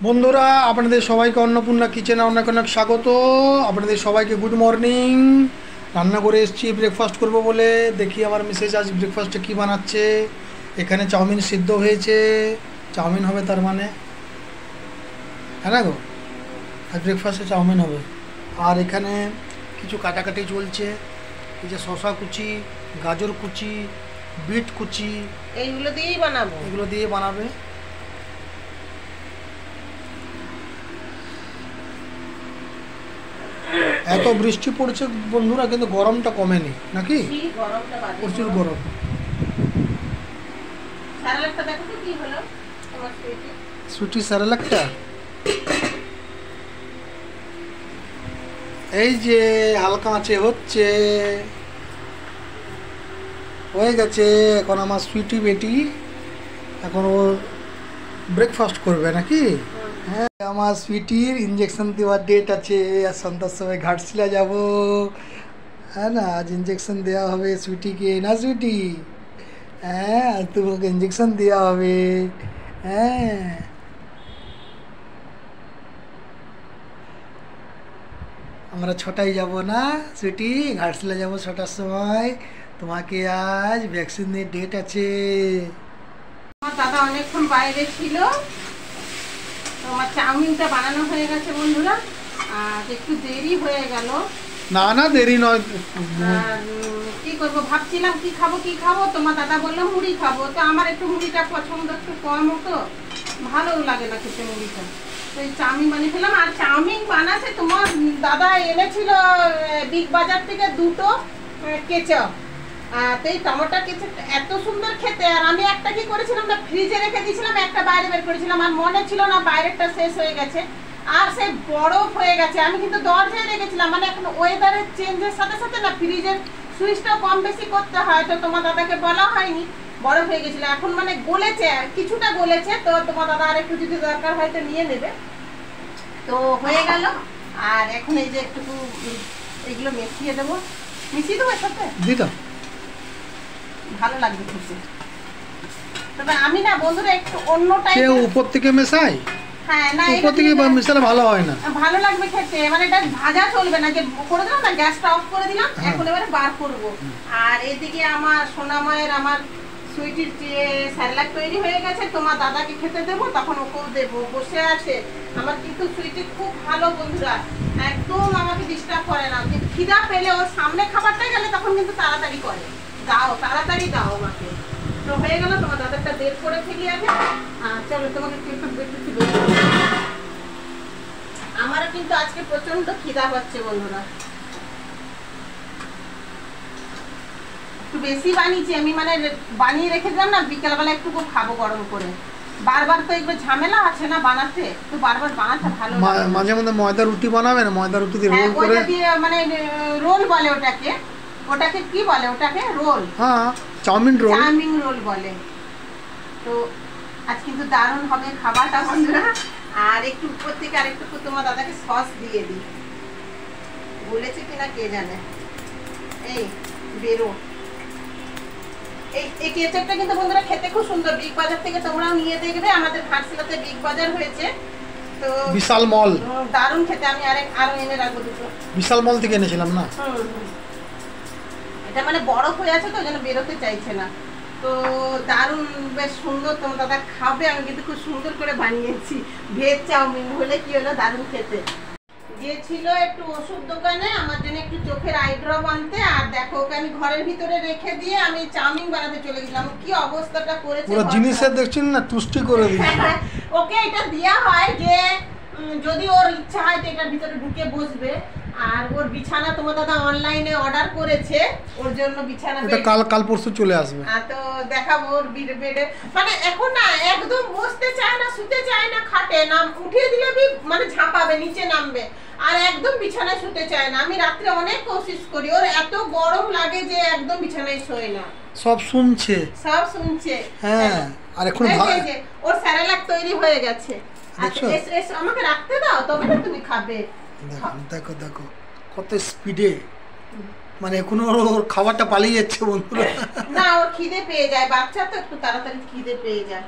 বন্ধুরা আপনাদের সবাইকে অন্নপূর্ণা কিচেনে অনেক অনেক স্বাগত। আপনাদের সবাইকে গুড মর্নিং। রান্না করে এসেছি ব্রেকফাস্ট করব বলে। দেখি আমার মিসেস আজ ব্রেকফাস্টে কী বানাচ্ছে। এখানে চাউমিন সিদ্ধ হয়েছে, চাউমিন হবে তার মানে, হ্যাঁ না গো, আজ ব্রেকফাস্টে চাউমিন হবে। আর এখানে কিছু কাটাকাটি চলছে, এই যে শশা কুচি, গাজর কুচি, বিট কুচি, এইগুলো দিয়েই বানাবো। এগুলো দিয়ে বানাবে। এত বৃষ্টি পড়ছে বন্ধুরা, কিন্তু গরমটা কমেনি নাকি? প্রচুর গরম। সুটি স্যারেলাকটা এই যে হালকা আঁচে হচ্ছে, হয়ে গেছে। এখন আমার সুইটি বেটি এখন ও ব্রেকফাস্ট করবে নাকি? হ্যাঁ, আমার সুইটির ইঞ্জেকশন দেওয়ার ডেট আছে। আর সন্ধ্যার সময় ঘাটশিলা যাব, হ্যাঁ না, আজ ইঞ্জেকশন দেওয়া হবে সুইটিকে, না সুইটি? হ্যাঁ, আর তোমাকে ইঞ্জেকশন দেওয়া হবে। হ্যাঁ, আমরা ছটায় যাব না সুইটি, ঘাটশিলা যাব 6টার সময়। তোমাকে আজ ভ্যাকসিনের ডেট আছে। আমার দাদা অনেকক্ষণ বাইরে ছিল, আমার চাউমিনটা বানানো হয়ে গেছে বন্ধুরা, আর একটু দেরি হয়ে গেল। না না, দেরি নয়। কি করবো ভাবছিলাম, কি খাবো। তোমার দাদা বললো মুড়ি খাবো, তো আমার একটু মুড়িটা পছন্দ, একটু কম হতো, ভালো লাগে না খেতে মুড়িটা। তো এই চাউমিন বানিয়ে ফেলাম। আর চাউমিন বানাতে তোমার দাদা এনেছিল বিগ বাজার থেকে 2টো কেচাপ। তো এই টমেটো কেচাপ এত সুন্দর খেতে। আর আমি একটা কি করেছিলাম না, ফ্রিজে রেখে দিয়েছিলাম, একটা বাইরে বের করেছিলাম, আর মনে ছিল না বাইরেরটা শেষ হয়ে গেছে, আর সেই বরফ হয়ে গেছে। আমি কিন্তু দরজায় রেখেছিলাম, মানে এখন ওয়েদারের চেঞ্জের সাথে সাথে না ফ্রিজের সুইচটা কম বেশি করতে হয়, তো তোমার দাদাকে বলা হয়নি, বরফ হয়ে গেছিল। এখন মানে গলেছে, কিছুটা গলেছে, তো তোমার দাদা আর একটু যদি দরকার হয় তো নিয়ে নেবে। তো হয়ে গেল। আর এখন এই যে একটু এগুলো মিশিয়ে দেবো, মিশিয়ে দেবো সাথে দিদা, ভালো লাগবে খেতে। তবে আমি না বন্ধুরা একটু অন্য টাইপের, উপর থেকে মেশাই। হ্যাঁ না, উপর থেকে মেশালে ভালো হয় না, ভালো লাগবে খেতে। মানে এটা ভাজা চলবে না, যে করে দিলাম না, গ্যাসটা অফ করে দিলাম, এখন এবারে বার করব। আর এদিকে আমার সোনাময়ের, আমার সুইটির স্যালাড তৈরি হয়ে গেছে, তোমার দাদাকে খেতে দেবো, তখন ওকেও দেবো, বসে আছে। আমার কিন্তু সুইটি খুব ভালো বন্ধুরা, একদম আমাকে ডিস্টার্ব করে না। যে খিদা পেলে ওর সামনে খাবারটা গেলে তখন কিন্তু তাড়াতাড়ি করে, দাও তাড়াতাড়ি দাও আমাকে। তো হয়ে গেল, তোমার দাদারটা বের করে ফেলি আগে। চলো তোমাকে একটু আমারও কিন্তু আজকে প্রচন্ড খিদা পাচ্ছে বন্ধুরা, একটু বেশি বানিয়েছি আমি, মানে বানিয়ে রেখে দিলাম না, বিকেলবেলা একটু খাবো গরম করে। বারবার তো এগুলো ঝামেলা আছে না বানাতে, তো বারবার বানাতে ভালো লাগে। মাঝে মধ্যে ময়দা রুটি বানাবে না, ময়দা রুটি দিয়ে রোল করে, মানে রোল বলে ওটাকে, ওটাকে কি বলে, ওটাকে রোল, হ্যাঁ চাউমিন রোল, চাউমিন রোল বলে। তো আজ কিন্তু দারুণ হবে খাবারটা বন্ধুরা। আর একটু উপর থেকে আর একটু তোমার দাদাকে সস দিয়ে দিই, বলেছে কিনা কে জানে। এই বেরো, এই কেচাপটা কিন্তু বন্ধুরা খেতে খুব সুন্দর, বিগ বাজার থেকে তোমরাও নিয়ে দেখবে, আমাদের ঘাটশিলাতে বিগ বাজার হয়েছে, তো বিশাল মল, দারুণ খেতে। আমি আরো এনে রাখবো দুটো, বিশাল মল থেকে এনেছিলাম না। এটা মানে বরফ হয়ে আছে তো, যেন বেরোতে চাইছে না। তো দারুণ, বেশ সুন্দর, তোমার দাদা খাবে। আমি কিন্তু খুব সুন্দর করে বানিয়েছি, ভেজ চাউমিন হলে কি হলো, দারুণ খেতে। গিয়েছিল একটু ওষুধ দোকানে আমার জন্য একটু চোখের আই ড্রপ আনতে, আর দেখো ওকে আমি ঘরের ভিতরে রেখে দিয়ে আমি চাউমিন বানাতে চলে গেলাম। কি অবস্থাটা করেছে, পুরো জিনিসের দেখছেন না, তুষ্টি করে দিয়েছে। ওকে এটা দেয়া হয় যে যদি ওর ইচ্ছা হয় তো এটার ভিতরে ঢুকে বসবে। আর ওর বিছানা তোমার দাদা অনলাইনে অর্ডার করেছে, ওর জন্য বিছানা কাল পরশু চলে আসবে। তো দেখাবো ওর বেডে, মানে এখন না একদম বসতে চায় না, শুতে চায় না, খাটে না, উঠিয়ে দিলে মানে ঝাঁপাবে, নিচে নামবে, আর একদম বিছানায় শুতে চায় না। আমি রাত্রে অনেক কোশিশ করি, ওর এত গরম লাগে যে একদম বিছানায় শোয় না। সব শুনছে, হ্যাঁ। আর এখন ওর স্যালাড তৈরি হয়ে গেছে, আমাকে রাখতে দাও, তবে না তুমি খাবে। দেখো দেখো কত স্পিডে, মানে এখনো ওর খাবারটা পালিয়ে যাচ্ছে বন্ধুরা। না, ওর খিদে পেয়ে যায়, বাচ্চা তো একটু তাড়াতাড়ি খিদে পেয়ে যায়।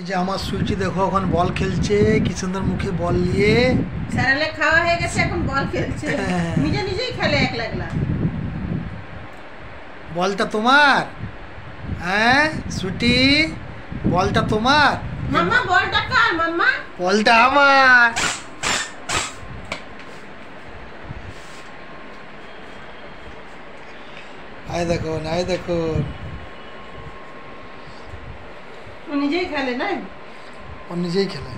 এই যে আমার সুইটি দেখো এখন বল খেলছে, কি সুন্দর মুখে বল নিয়ে। স্যারেলে খাওয়া হয়ে গেছে, এখন বল খেলছে, নিজে নিজেই খেলে একলা একলা। বলটা তোমার? হ্যাঁ সুইটি, বলটা তোমার? মাম্মা বলটা কার মাম্মা? বলটা আমার। আয় দেখুন, আয় দেখুন, ও নিজেই খেলে না? ও নিজেই খেলে।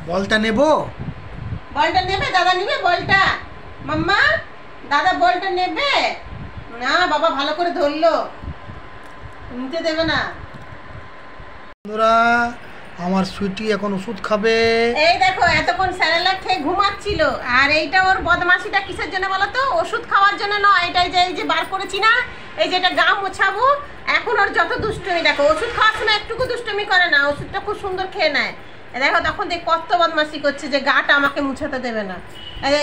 বলটা নেব? বলটা নেবে? দাদা নেবে বলটা? মাম্মা দাদা বলটা নেবে না? বাবা ভালো করে ধরলো, নিতে দেবে না। বন্ধুরা, আমার সুইটি এখন ওষুধ খাবে। এই দেখো এতক্ষণ স্যারেলাক খেয়ে ঘুমাচ্ছিল, আর এইটা ওর বদমাশিটা কিসের জন্য বলো তো? ওষুধ খাওয়ার জন্য নয়, এটাই যে এই যে বার করেছি না, এই যে এটা গা মোছাবো। এখন ওর যত দুষ্টুমি দেখো, ওষুধ খাওয়ার সময় একটুকু দুষ্টুমি করে না, ওষুধটা খুব সুন্দর খেয়ে নেয়। দেখো তখন দেখ কত বদমাশি করছে যে গাটা আমাকে মুছাতে দেবে না।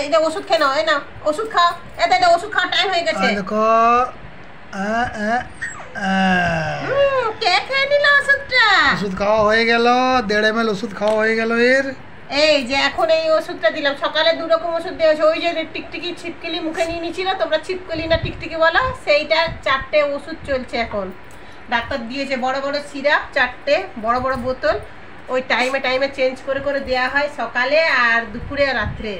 এটা ওষুধ খেয়ে নাও, এই নাও ওষুধ খাও, এটা ওষুধ খাওয়ার টাইম হয়ে গেছে। দেখো কে খেয়ে নিল ওষুধটা? ওষুধ খাওয়া হয়ে গেল, 1.5 ml ওষুধ খাওয়া হয়ে গেল এর। এই যে এখন এই ওষুধটা দিলাম, সকালে 2 রকম ওষুধ দিয়েছে। ওই যে টিকটিকি ছিপকলি মুখে নিয়ে নিয়েছিল, তোমরা ছিপকলি না টিকটিকি বলো, সেইটা 4টে ওষুধ চলছে এখন। ডাক্তার দিয়েছে বড় বড় সিরাপ 4টে, বড় বড় বোতল। ওই টাইমে টাইমে চেঞ্জ করে করে দেওয়া হয়, সকালে আর দুপুরে আর রাত্রে।